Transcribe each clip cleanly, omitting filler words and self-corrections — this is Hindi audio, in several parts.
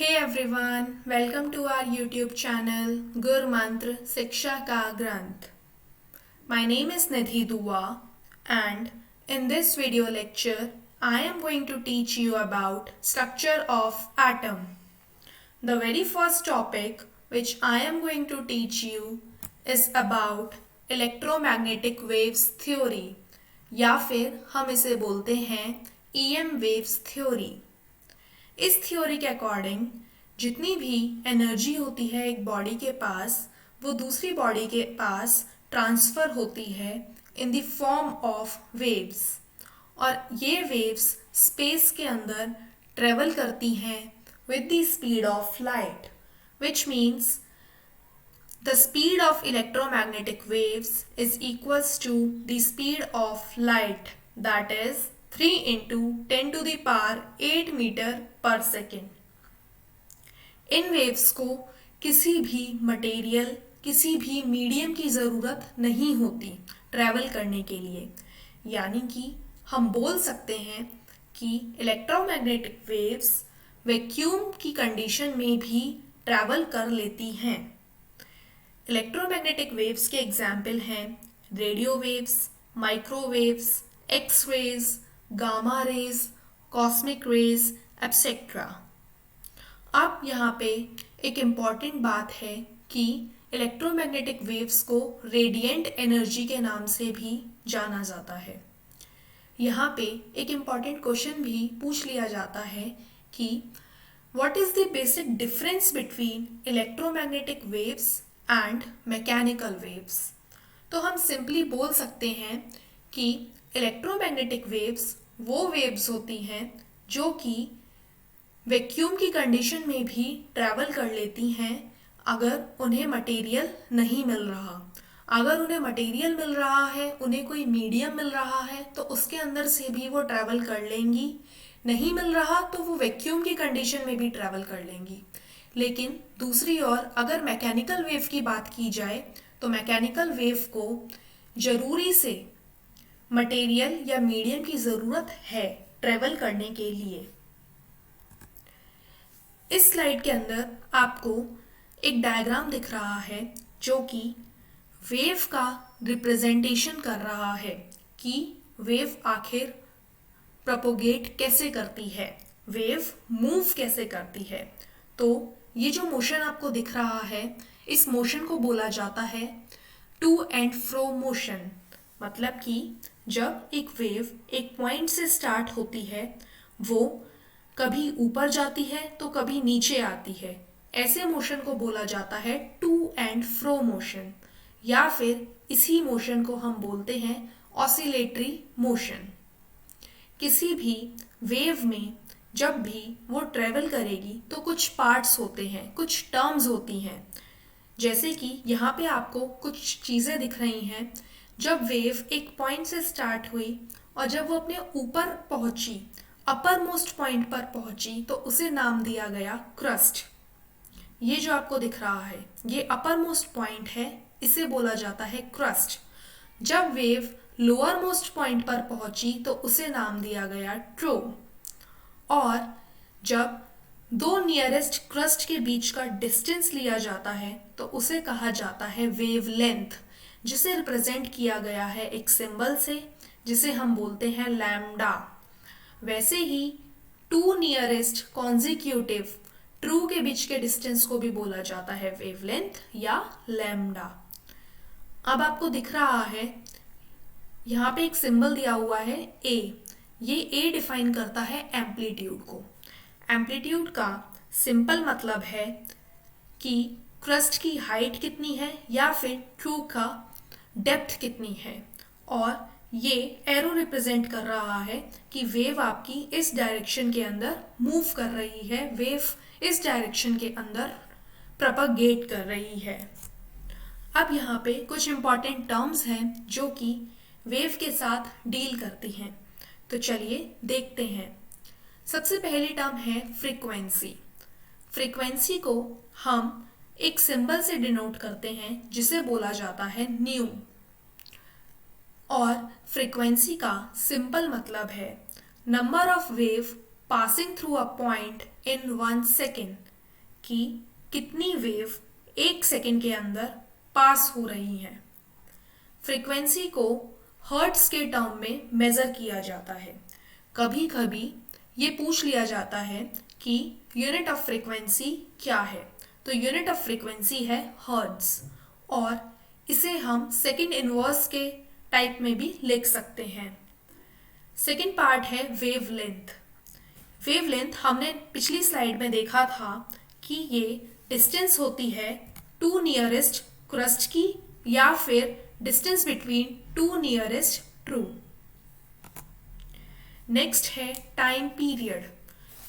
Hey everyone, welcome to our YouTube channel Gur Mantra Siksha Ka Granth. My name is Nidhi Dua and in this video lecture I am going to teach you about structure of atom. The very first topic which I am going to teach you is about electromagnetic waves theory या फिर हम इसे बोलते हैं EM waves theory. इस थ्योरी के अकॉर्डिंग जितनी भी एनर्जी होती है एक बॉडी के पास वो दूसरी बॉडी के पास ट्रांसफ़र होती है in the form of waves और ये वेव्स स्पेस के अंदर ट्रेवल करती हैं with the speed of light, which means the speed of electromagnetic waves is equals to the speed of light, that is 3 into 10 to the power 8 metre per second. In waves को किसी भी मटेरियल किसी भी मीडियम की ज़रूरत नहीं होती ट्रैवल करने के लिए, यानी कि हम बोल सकते हैं कि इलेक्ट्रोमैग्नेटिक वेव्स वैक्यूम की कंडीशन में भी ट्रैवल कर लेती हैं. इलेक्ट्रोमैग्नेटिक वेव्स के एग्जाम्पल हैं radio waves, microwaves, X rays, gamma rays, cosmic rays etcetera. अब यहाँ पे एक इम्पॉर्टेंट बात है कि इलेक्ट्रोमैग्नेटिक वेव्स को रेडिएंट एनर्जी के नाम से भी जाना जाता है. यहाँ पे एक इम्पॉर्टेंट क्वेश्चन भी पूछ लिया जाता है कि what is the basic difference between electromagnetic waves and mechanical waves. तो हम सिंपली बोल सकते हैं कि इलेक्ट्रोमैग्नेटिक वेव्स वो वेव्स होती हैं जो कि वैक्यूम की कंडीशन में भी ट्रैवल कर लेती हैं अगर उन्हें मटेरियल नहीं मिल रहा. अगर उन्हें मटेरियल मिल रहा है, उन्हें कोई मीडियम मिल रहा है तो उसके अंदर से भी वो ट्रैवल कर लेंगी. नहीं मिल रहा तो वो वैक्यूम की कंडीशन में भी ट्रैवल कर लेंगी. लेकिन दूसरी ओर अगर मैकेनिकल वेव की बात की जाए तो मैकेनिकल वेव को ज़रूरी से मटेरियल या मीडियम की ज़रूरत है ट्रेवल करने के लिए. इस स्लाइड के अंदर आपको एक डायग्राम दिख रहा है जो कि वेव का रिप्रेजेंटेशन कर रहा है कि वेव आखिर प्रोपोगेट कैसे करती है, वेव मूव कैसे करती है. तो ये जो मोशन आपको दिख रहा है इस मोशन को बोला जाता है टू एंड फ्रो मोशन. मतलब कि जब एक वेव एक पॉइंट से स्टार्ट होती है वो कभी ऊपर जाती है तो कभी नीचे आती है. ऐसे मोशन को बोला जाता है टू एंड फ्रो मोशन या फिर इसी मोशन को हम बोलते हैं ऑसिलेटरी मोशन. किसी भी वेव में जब भी वो ट्रेवल करेगी तो कुछ पार्ट्स होते हैं, कुछ टर्म्स होती हैं. जैसे कि यहाँ पे आपको कुछ चीज़ें दिख रही हैं. जब वेव एक पॉइंट से स्टार्ट हुई और जब वो अपने ऊपर पहुँची, अपर मोस्ट पॉइंट पर पहुँची तो उसे नाम दिया गया क्रस्ट. ये जो आपको दिख रहा है ये अपर मोस्ट पॉइंट है, इसे बोला जाता है क्रस्ट. जब वेव लोअर मोस्ट पॉइंट पर पहुँची तो उसे नाम दिया गया ट्रो. और जब दो नियरेस्ट क्रस्ट के बीच का डिस्टेंस लिया जाता है तो उसे कहा जाता है वेव लेंथ, जिसे रिप्रेजेंट किया गया है एक सिंबल से जिसे हम बोलते हैं लैम्डा. वैसे ही टू नियरेस्ट कॉन्जिक्यूटिव ट्रू के बीच के डिस्टेंस को भी बोला जाता है वेवलेंथ या लैम्डा. अब आपको दिख रहा है यहाँ पे एक सिंबल दिया हुआ है ए. ये ए डिफाइन करता है एम्पलीट्यूड को. एम्पलीट्यूड का सिंपल मतलब है कि क्रस्ट की हाइट कितनी है या फिर ट्रू का डेप्थ कितनी है. और ये एरो रिप्रेजेंट कर रहा है कि वेव आपकी इस डायरेक्शन के अंदर मूव कर रही है, वेव इस डायरेक्शन के अंदर प्रोपगेट कर रही है. अब यहाँ पे कुछ इम्पॉर्टेंट टर्म्स हैं जो कि वेव के साथ डील करती हैं. तो चलिए देखते हैं. सबसे पहली टर्म है फ्रीक्वेंसी. फ्रीक्वेंसी को हम एक सिंबल से डिनोट करते हैं जिसे बोला जाता है न्यू. और फ्रीक्वेंसी का सिंपल मतलब है number of wave passing through a point in 1 second कि कितनी वेव एक सेकेंड के अंदर पास हो रही हैं। फ्रीक्वेंसी को हर्ट्स के टर्म में मेज़र किया जाता है। कभी कभी ये पूछ लिया जाता है कि यूनिट ऑफ फ्रीक्वेंसी क्या है, तो यूनिट ऑफ फ्रीक्वेंसी है हर्ट्स, और इसे हम सेकेंड इनवर्स के टाइप में भी लिख सकते हैं। सेकेंड पार्ट है वेवलेंथ। वेवलेंथ हमने पिछली स्लाइड में देखा था कि ये डिस्टेंस होती है टू नियरेस्ट क्रस्ट की या फिर distance between two nearest true. Next है टाइम पीरियड।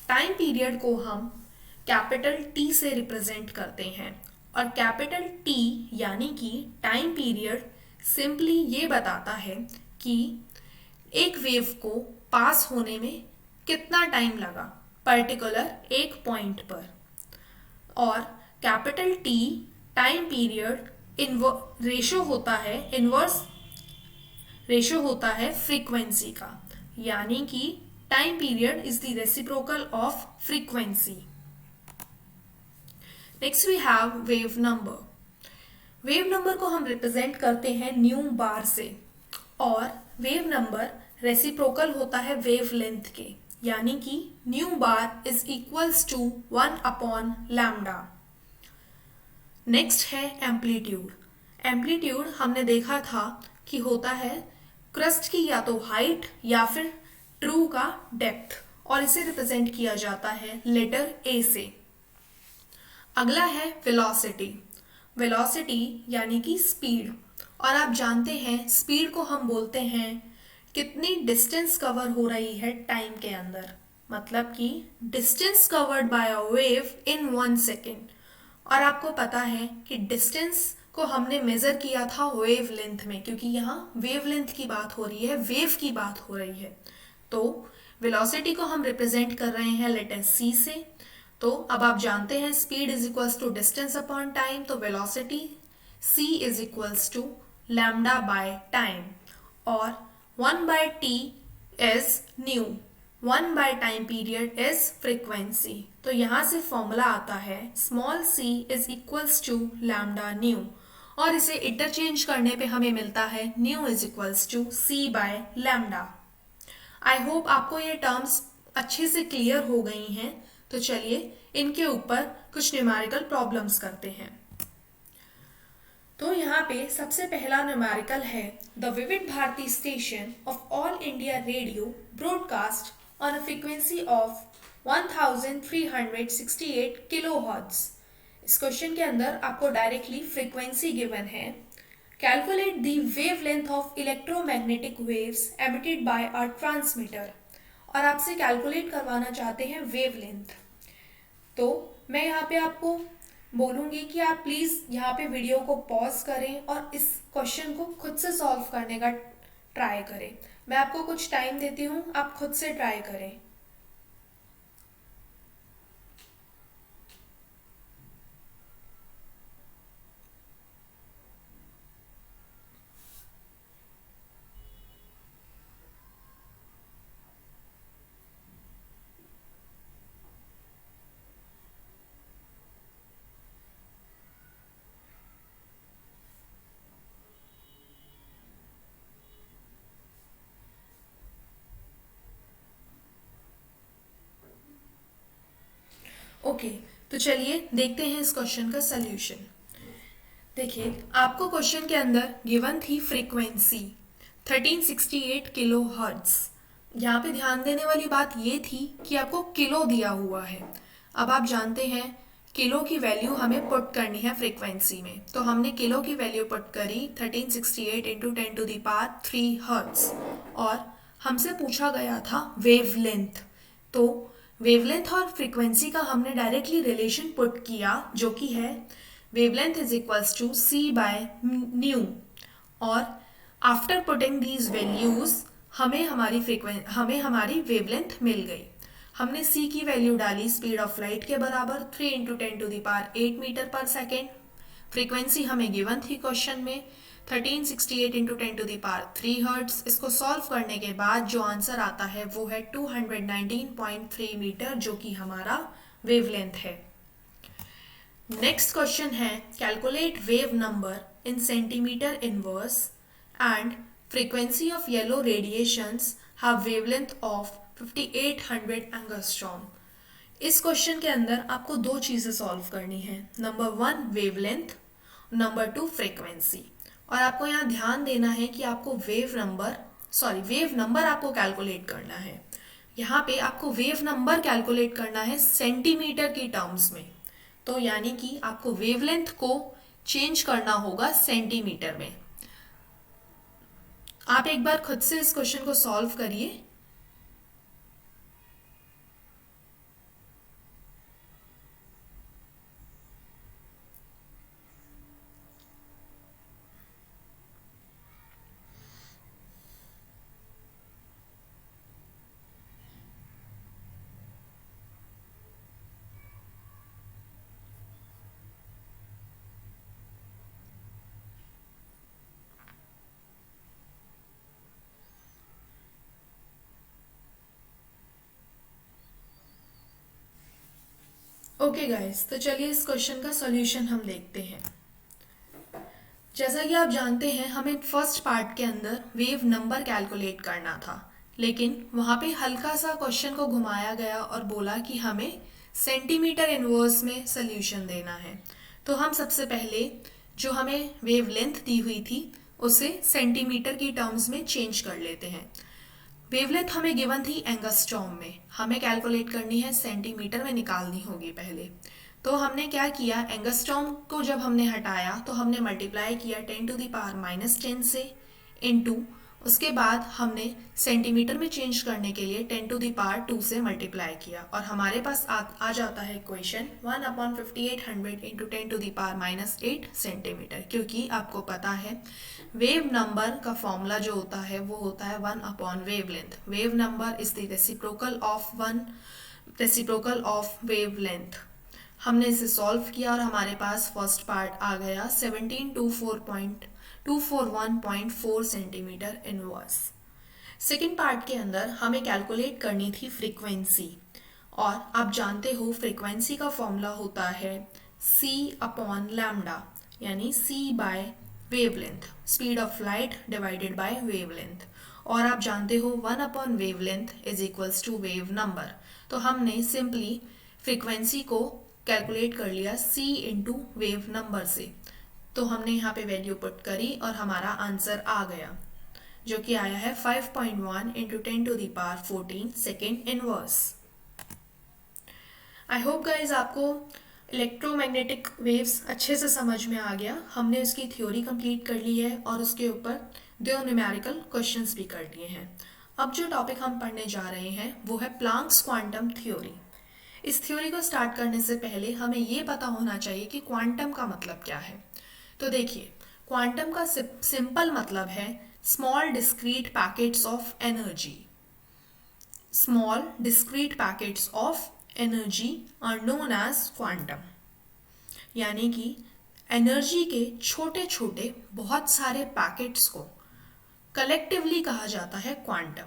टाइम पीरियड को हम कैपिटल टी से रिप्रेजेंट करते हैं, और कैपिटल टी यानी कि टाइम पीरियड सिंपली ये बताता है कि एक वेव को पास होने में कितना टाइम लगा पर्टिकुलर एक पॉइंट पर। और capital T time period ratio होता है, इनवर्स रेशो होता है फ्रीक्वेंसी का, यानी कि time period is the reciprocal of frequency. Next we have wave number. Wave number को हम रिप्रेजेंट करते हैं न्यू बार से, और वेव नंबर रेसिप्रोकल होता है वेव लेंथ के, यानी कि nu bar is equals to 1 upon lambda. Next है एम्पलीट्यूड। एम्पलीट्यूड हमने देखा था कि होता है क्रस्ट की या तो हाइट या फिर ट्रू का डेप्थ, और इसे रिप्रेजेंट किया जाता है लेटर ए से। अगला है वेलोसिटी। वेलोसिटी यानी कि स्पीड, और आप जानते हैं स्पीड को हम बोलते हैं कितनी डिस्टेंस कवर हो रही है टाइम के अंदर, मतलब कि distance covered by a wave in 1 second. और आपको पता है कि डिस्टेंस को हमने मेजर किया था वेव लेंथ में, क्योंकि यहाँ वेव लेंथ की बात हो रही है, वेव की बात हो रही है। तो वेलोसिटी को हम रिप्रेजेंट कर रहे हैं लेटर सी से। तो अब आप जानते हैं speed is equals to distance upon time, तो velocity c is equals to lambda by time, और 1 by t is nu, 1 by time period is frequency। तो यहाँ से फॉर्मूला आता है small c is equals to lambda nu, और इसे इंटरचेंज करने पे हमें मिलता है nu is equals to c by lambda। I hope आपको ये टर्म्स अच्छे से क्लियर हो गई हैं। तो चलिए इनके ऊपर कुछ न्यूमेरिकल प्रॉब्लम्स करते हैं। तो यहाँ पे सबसे पहला न्यूमेरिकल है the Vividh Bharati station of All India Radio broadcast on a frequency of 1368 kilohertz. इस क्वेश्चन के अंदर आपको डायरेक्टली फ्रीक्वेंसी गिवन है। Calculate the wavelength of electromagnetic waves emitted by a transmitter, और आपसे कैलकुलेट करवाना चाहते हैं वेवलेंथ। तो मैं यहाँ पे आपको बोलूँगी कि आप प्लीज़ यहाँ पे वीडियो को पॉज करें और इस क्वेश्चन को खुद से सॉल्व करने का ट्राई करें। मैं आपको कुछ टाइम देती हूँ, आप खुद से ट्राई करें। ओके, तो चलिए देखते हैं इस क्वेश्चन का सल्यूशन। देखिए आपको क्वेश्चन के अंदर गिवन थी फ्रीक्वेंसी 1368 किलो हर्ट्ज। यहाँ पे ध्यान देने वाली बात ये थी कि आपको किलो दिया हुआ है। अब आप जानते हैं किलो की वैल्यू हमें पुट करनी है फ्रीक्वेंसी में, तो हमने किलो की वैल्यू पुट करी 1368 into 10 to the power 3 hertz, और हमसे पूछा गया था वेवलेंथ। तो वेवलेंथ और फ्रीक्वेंसी का हमने डायरेक्टली रिलेशन पुट किया, जो कि है wavelength is equals to c by nu, और आफ्टर पुटिंग दीज वैल्यूज हमें हमारी वेवलेंथ मिल गई। हमने c की वैल्यू डाली स्पीड ऑफ लाइट के बराबर 3 इंटू 10 to the power 8 metre per second. Frequency हमें गिवन थी क्वेश्चन में 1368 into 10 to the power 3 hertz. इसको सॉल्व करने के बाद जो आंसर आता है वो है 219.3 मीटर, जो कि हमारा वेवलेंथ है। नेक्स्ट क्वेश्चन है calculate wave number in centimetre inverse and frequency of yellow radiations have wavelength of 5800 angstrom. इस क्वेश्चन के अंदर आपको दो चीज़ें सॉल्व करनी है, number one wavelength, number two frequency. और आपको यहाँ ध्यान देना है कि आपको वेव नंबर आपको कैलकुलेट करना है। यहाँ पे आपको वेव नंबर कैलकुलेट करना है सेंटीमीटर की टर्म्स में, तो यानी कि आपको वेवलेंथ को चेंज करना होगा सेंटीमीटर में। आप एक बार खुद से इस क्वेश्चन को सॉल्व करिए। ओके गाइस, तो चलिए इस क्वेश्चन का सॉल्यूशन हम देखते हैं। जैसा कि आप जानते हैं हमें फर्स्ट पार्ट के अंदर वेव नंबर कैलकुलेट करना था, लेकिन वहाँ पे हल्का सा क्वेश्चन को घुमाया गया और बोला कि हमें सेंटीमीटर इनवर्स में सॉल्यूशन देना है। तो हम सबसे पहले जो हमें वेव लेंथ दी हुई थी उसे सेंटीमीटर की टर्म्स में चेंज कर लेते हैं। वेवलेंथ हमें गिवन थी एंगस्ट्रॉम में, हमें कैलकुलेट करनी है सेंटीमीटर में निकालनी होगी पहले। तो हमने क्या किया, एंगस्ट्रॉम को जब हमने हटाया तो हमने मल्टीप्लाई किया 10⁻⁻10 से इनटू, उसके बाद हमने सेंटीमीटर में चेंज करने के लिए 10⁻² से मल्टीप्लाई किया और हमारे पास आ जाता है इक्वेशन 1/5800 इंटू 10⁻⁻8 सेंटीमीटर। क्योंकि आपको पता है वेव नंबर का फॉर्मूला जो होता है वो होता है one by wavelength. Wave number is the reciprocal of wavelength. हमने इसे सॉल्व किया और हमारे पास फर्स्ट पार्ट आ गया 17241.4 सेंटीमीटर इनवर्स। सेकेंड पार्ट के अंदर हमें कैलकुलेट करनी थी फ्रीक्वेंसी, और आप जानते हो फ्रीक्वेंसी का फॉर्मूला होता है c/λ, यानी c by wavelength, speed of light divided by wavelength. और आप जानते हो one by wavelength is equals to wave number. तो हमने सिंपली फ्रीक्वेंसी को कैलकुलेट कर लिया c इंटू वेव नंबर से। तो हमने यहाँ पे वैल्यू पुट करी और हमारा आंसर आ गया, जो कि आया है 5.1 into 10⁻14 second inverse. I hope guys आपको इलेक्ट्रोमैग्नेटिक वेव्स अच्छे से समझ में आ गया। हमने उसकी थ्योरी कंप्लीट कर ली है और उसके ऊपर 2 न्यूमेरिकल क्वेश्चंस भी कर लिए हैं। अब जो टॉपिक हम पढ़ने जा रहे हैं वो है प्लांक्स क्वांटम थ्योरी। इस थ्योरी को स्टार्ट करने से पहले हमें ये पता होना चाहिए कि क्वांटम का मतलब क्या है। तो देखिए, क्वांटम का सिंपल मतलब है small discrete packets of energy. Small discrete packets of energy are known as quantum, यानी कि एनर्जी के छोटे छोटे बहुत सारे पैकेट्स को कलेक्टिवली कहा जाता है क्वांटम।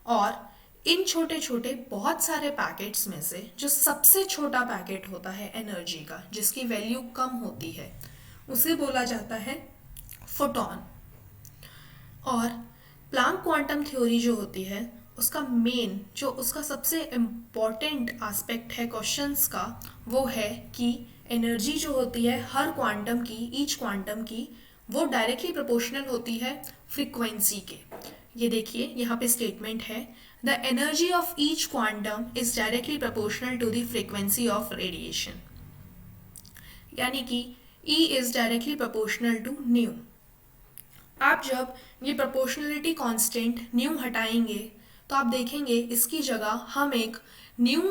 और इन छोटे छोटे बहुत सारे पैकेट्स में से जो सबसे छोटा पैकेट होता है एनर्जी का, जिसकी वैल्यू कम होती है, उसे बोला जाता है फोटॉन। और प्लांक क्वांटम थ्योरी जो होती है उसका मेन, जो उसका सबसे इम्पॉर्टेंट एस्पेक्ट है क्वेश्चंस का, वो है कि एनर्जी जो होती है हर क्वांटम की, ईच क्वांटम की, वो डायरेक्टली प्रोपोर्शनल होती है फ्रीक्वेंसी के। ये देखिए यहाँ पे स्टेटमेंट है, the energy of each quantum is directly proportional to the frequency of radiation, यानी कि E is directly proportional to nu. आप जब ये प्रोपोर्शनलिटी कांस्टेंट न्यू हटाएंगे तो आप देखेंगे इसकी जगह हम एक न्यू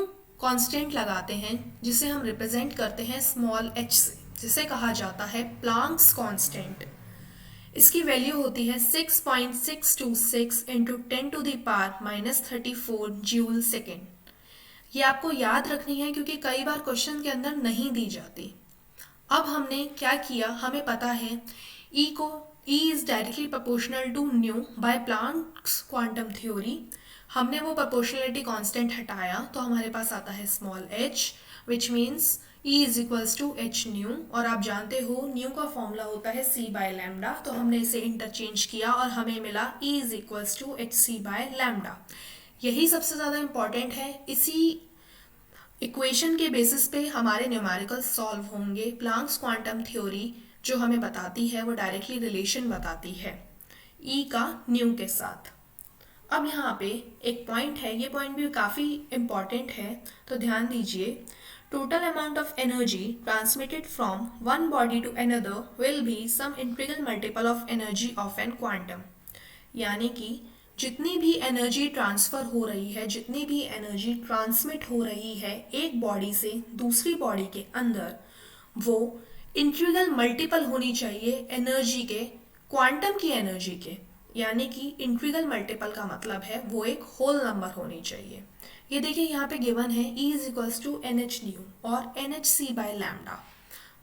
कांस्टेंट लगाते हैं जिसे हम रिप्रेजेंट करते हैं स्मॉल h से, जिसे कहा जाता है प्लांक्स कांस्टेंट। इसकी वैल्यू होती है 6.626 इंटू 10⁻⁻34 जूल सेकेंड। ये आपको याद रखनी है क्योंकि कई बार क्वेश्चन के अंदर नहीं दी जाती। अब हमने क्या किया, हमें पता है E को, E is directly proportional to nu by Planck's quantum theory. हमने वो प्रोपोर्शनलिटी कांस्टेंट हटाया तो हमारे पास आता है small h, which means E is equals to h nu, और आप जानते हो न्यू का फॉर्मूला होता है c बाय लैम्डा, तो हमने इसे इंटरचेंज किया और हमें मिला E is equals to h c by lambda. यही सबसे ज़्यादा इम्पॉर्टेंट है। इसी इक्वेशन के बेसिस पे हमारे न्यूमेरिकल सॉल्व होंगे। प्लांक्स क्वांटम थ्योरी जो हमें बताती है वो डायरेक्टली रिलेशन बताती है E का न्यू के साथ। अब यहाँ पे एक पॉइंट है, ये पॉइंट भी काफ़ी इम्पॉर्टेंट है, तो ध्यान दीजिए। Total amount of energy transmitted from one body to another will be some integral multiple of energy of an quantum. यानी कि जितनी भी एनर्जी ट्रांसफ़र हो रही है, जितनी भी एनर्जी ट्रांसमिट हो रही है एक बॉडी से दूसरी बॉडी के अंदर, वो इंटीग्रल मल्टीपल होनी चाहिए एनर्जी के, क्वांटम की एनर्जी के। यानी कि इंटीग्रल मल्टीपल का मतलब है वो एक होल नंबर होनी चाहिए। ये देखिए यहाँ पे गिवन है E is equals to n h nu और n h c by lambda.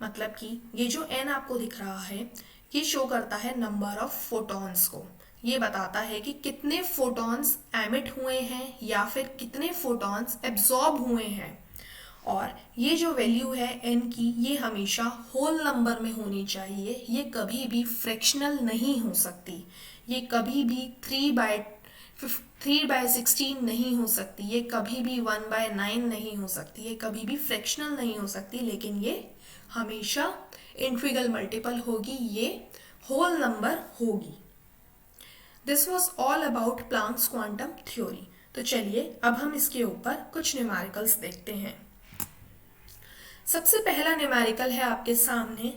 मतलब कि ये जो n आपको दिख रहा है ये शो करता है नंबर ऑफ फोटॉन्स को। ये बताता है कि कितने फोटॉन्स एमिट हुए हैं या फिर कितने फोटॉन्स एब्जॉर्ब हुए हैं। और ये जो वैल्यू है n की, ये हमेशा होल नंबर में होनी चाहिए, ये कभी भी फ्रैक्शनल नहीं हो सकती। ये कभी भी 3/16 नहीं हो सकती, ये कभी भी 1/9 नहीं हो सकती, ये कभी भी फ्रैक्शनल नहीं हो सकती, लेकिन ये हमेशा इंटीग्रल मल्टीपल होगी, ये होल नंबर होगी। This was all about Planck's quantum theory. तो चलिए अब हम इसके ऊपर कुछ न्यूमेरिकल्स देखते हैं। सबसे पहला न्यूमेरिकल है आपके सामने,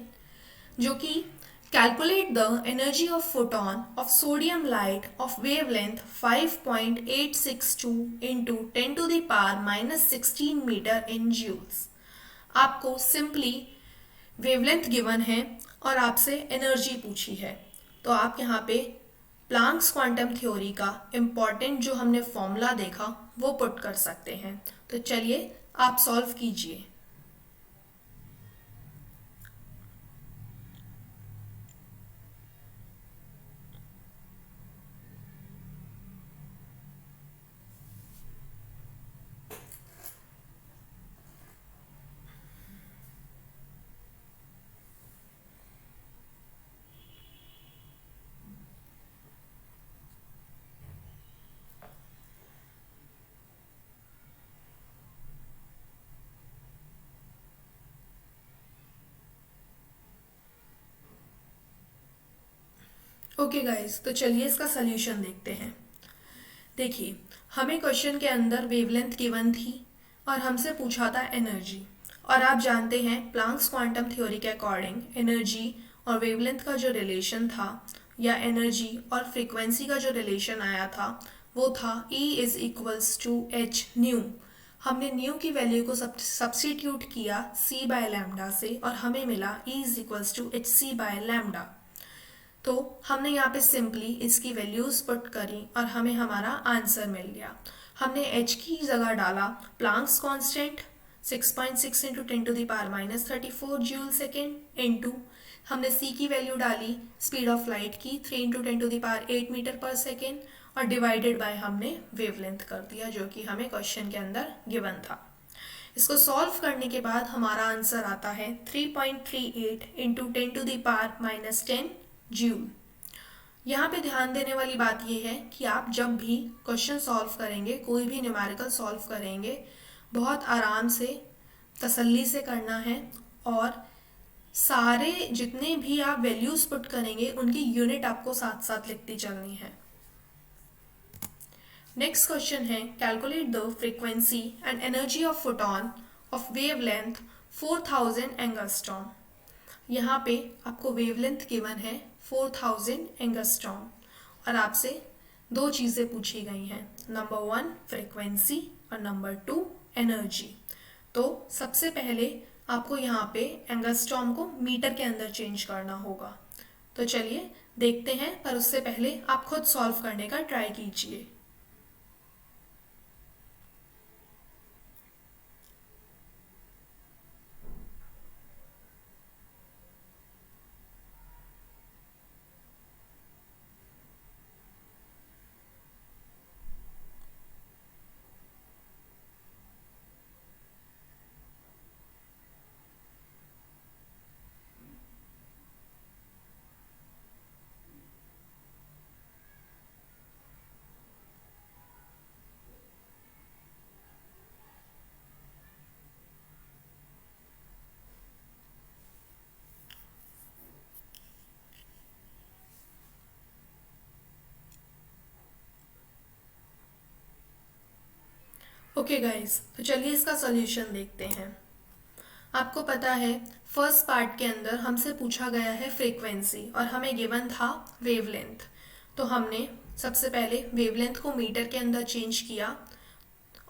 जो कि calculate the energy of photon of sodium light of wavelength 5.862 into 10⁻⁻16 metre in joules. आपको सिंपली वेवलेंथ गिवन है और आपसे एनर्जी पूछी है, तो आप यहाँ पे प्लांक्स क्वांटम थ्योरी का इम्पॉर्टेंट जो हमने फॉर्मूला देखा वो पुट कर सकते हैं। तो चलिए आप सॉल्व कीजिए। ओके गाइस, तो चलिए इसका सल्यूशन देखते हैं। देखिए, हमें क्वेश्चन के अंदर वेवलेंथ गिवन थी और हमसे पूछा था एनर्जी, और आप जानते हैं प्लांक्स क्वांटम थ्योरी के अकॉर्डिंग एनर्जी और वेवलेंथ का जो रिलेशन था, या एनर्जी और फ्रीक्वेंसी का जो रिलेशन आया था, वो था E is equals to h nu. हमने न्यू की वैल्यू को सब्स्टिट्यूट किया c बाय लैम्डा से और हमें मिला E is equals to h c by lambda. तो हमने यहाँ पे सिंपली इसकी वैल्यूज पुट करी और हमें हमारा आंसर मिल गया। हमने h की जगह डाला Planck's constant 6.6 into 10⁻⁻34 joule second into हमने c की वैल्यू डाली स्पीड ऑफ लाइट की 3 इंटू 10⁸ मीटर पर सेकेंड और डिवाइडेड बाय हमने वेवलेंथ कर दिया, जो कि हमें क्वेश्चन के अंदर गिवन था। इसको सॉल्व करने के बाद हमारा आंसर आता है 3.38 इंटू 10⁻⁻10 जूल। यहाँ पे ध्यान देने वाली बात यह है कि आप जब भी क्वेश्चन सॉल्व करेंगे, कोई भी न्यूमेरिकल सॉल्व करेंगे, बहुत आराम से तसल्ली से करना है और सारे जितने भी आप वैल्यूज पुट करेंगे उनकी यूनिट आपको साथ साथ लिखती चलनी है। नेक्स्ट क्वेश्चन है calculate the frequency and energy of photon of wavelength 4000 angstrom. यहाँ पे आपको वेवलेंथ गिवन है 4000 एंगस्ट्रॉम और आपसे दो चीज़ें पूछी गई हैं, नंबर 1 फ्रीक्वेंसी और नंबर 2 एनर्जी। तो सबसे पहले आपको यहाँ पे एंगस्ट्रॉम को मीटर के अंदर चेंज करना होगा। तो चलिए देखते हैं, पर उससे पहले आप खुद सॉल्व करने का ट्राई कीजिए। ओके गाइस, तो चलिए इसका सॉल्यूशन देखते हैं। आपको पता है फर्स्ट पार्ट के अंदर हमसे पूछा गया है फ्रीक्वेंसी और हमें गिवन था वेवलेंथ। तो हमने सबसे पहले वेवलेंथ को मीटर के अंदर चेंज किया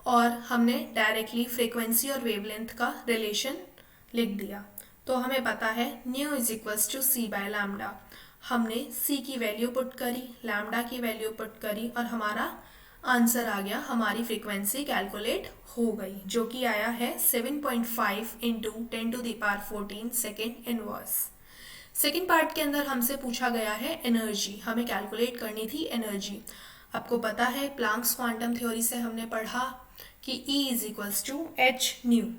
और हमने डायरेक्टली फ्रीक्वेंसी और वेवलेंथ का रिलेशन लिख दिया। तो हमें पता है new is equals to C by lambda. हमने सी की वैल्यू पुट करी, लैम्डा की वैल्यू पुट करी और हमारा आंसर आ गया, हमारी फ्रीक्वेंसी कैलकुलेट हो गई, जो कि आया है 7.5 into 10⁻14 second inverse. Second part के अंदर हमसे पूछा गया है एनर्जी, हमें कैलकुलेट करनी थी एनर्जी। आपको पता है प्लांक्स क्वांटम थ्योरी से हमने पढ़ा कि E is equals to h nu.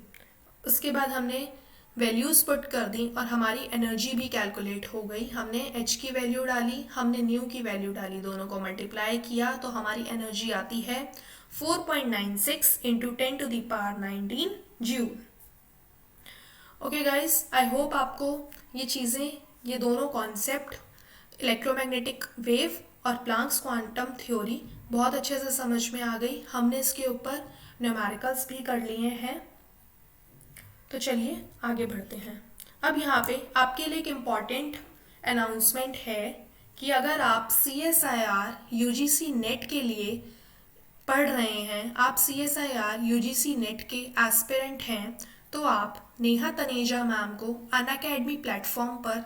उसके बाद हमने वैल्यूज़ पुट कर दी और हमारी एनर्जी भी कैलकुलेट हो गई। हमने H की वैल्यू डाली, हमने न्यू की वैल्यू डाली, दोनों को मल्टीप्लाई किया तो हमारी एनर्जी आती है 4.96 into 10⁻19 joule. Okay guys, I hope आपको ये चीज़ें, ये दोनों कॉन्सेप्ट इलेक्ट्रोमैग्नेटिक वेव और प्लांक्स क्वांटम थ्योरी बहुत अच्छे से समझ में आ गई। हमने इसके ऊपर न्यूमेरिकल्स भी कर लिए हैं। तो चलिए आगे बढ़ते हैं। अब यहाँ पे आपके लिए एक इम्पॉर्टेंट अनाउंसमेंट है कि अगर आप CSIR UGC नेट के लिए पढ़ रहे हैं, आप CSIR UGC नेट के एस्पिरेंट हैं, तो आप नेहा तनेजा मैम को अनअकैडमी प्लेटफॉर्म पर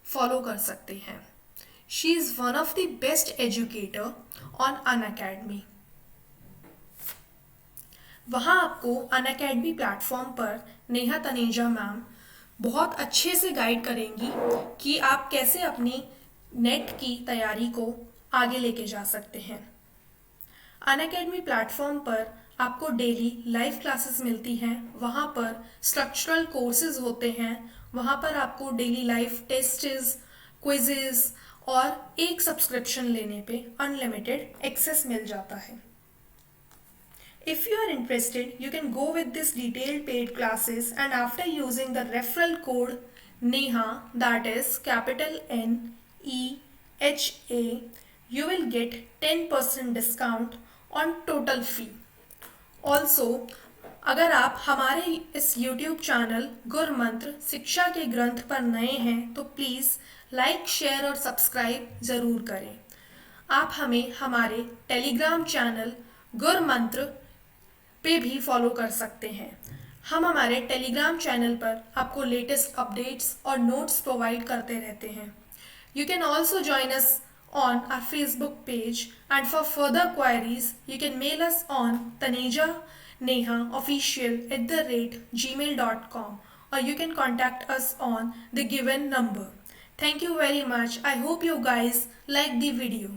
फॉलो कर सकते हैं। She is one of the best educator on Unacademy. वहाँ आपको अनअकैडमी प्लेटफॉर्म पर नेहा तनेजा मैम बहुत अच्छे से गाइड करेंगी कि आप कैसे अपनी नेट की तैयारी को आगे लेके जा सकते हैं। अनअकैडमी प्लेटफॉर्म पर आपको डेली लाइव क्लासेस मिलती हैं, वहाँ पर स्ट्रक्चरल कोर्सेज होते हैं, वहाँ पर आपको डेली लाइव टेस्ट्स, क्विजेज और एक सब्सक्रिप्शन लेने पे अनलिमिटेड एक्सेस मिल जाता है। If you are interested, you can go with this detailed paid classes and after using the referral code NEHA, that is capital NEHA, you will get 10% discount on total fee. Also, अगर आप हमारे इस YouTube चैनल गुर मंत्र शिक्षा के ग्रंथ पर नए हैं तो प्लीज़ लाइक, शेयर और सब्सक्राइब ज़रूर करें। आप हमें हमारे टेलीग्राम चैनल गुर मंत्र पे भी फॉलो कर सकते हैं। हम हमारे टेलीग्राम चैनल पर आपको लेटेस्ट अपडेट्स और नोट्स प्रोवाइड करते रहते हैं। You can also join us on our Facebook page and for further queries you can mail us on tanejanehaofficial@gmail.com or you can contact us on the given number. Thank you very much. I hope you guys like the video.